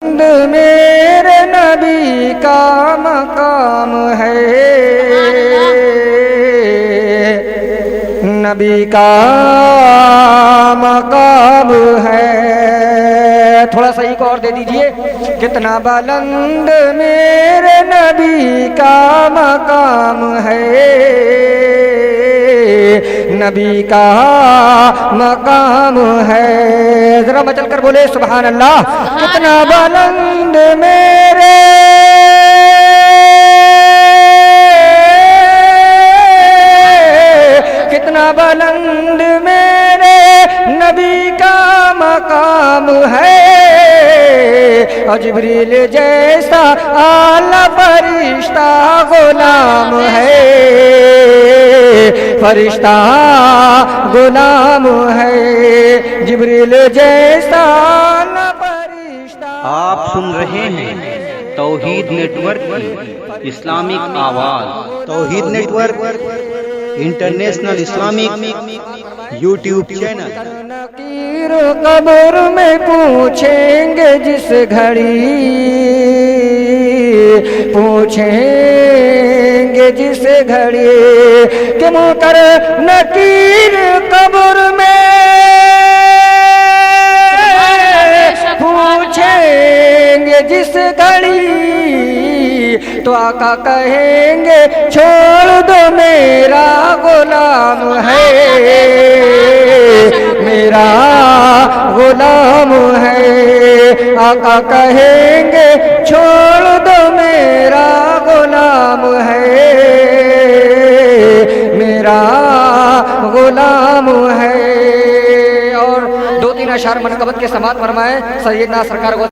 میرے نبی کا مقام ہے، نبی کا مقام ہے۔ تھوڑا سا ایک اور دے دیجئے۔ کتنا بلند میرے نبی کا مقام ہے، نبی کا مقام ہے۔ ذرا مچل کر بولے سبحان اللہ۔ کتنا بلند میرے کتنا بلند میرے نبی کا مقام ہے، اور جبریل جیسا اعلیٰ فرشتہ غلام ہے، فرشتہ غلام ہے، جبریل جیسا اعلیٰ فرشتہ۔ آپ سن رہے ہیں توحید نیٹ ورک کی اسلامک آواز۔ توحید network international Islamic YouTube channel. نقیر قبر میں پوچھیں گے جس گھڑی، پوچھیں گے جس گھڑی کہ منکر نقیر قبر میں پوچھیں گے جس گھڑی، تو آقا کہیں گے چھوڑ دو میرا غلام ہے، میرا غلام ہے۔ آقا کہیں گے چھوڑ دو میرا غلام ہے، میرا غلام ہے۔ اور دو تین اشعار منقبت کے سماعت فرمائیں سیدنا سرکار کو۔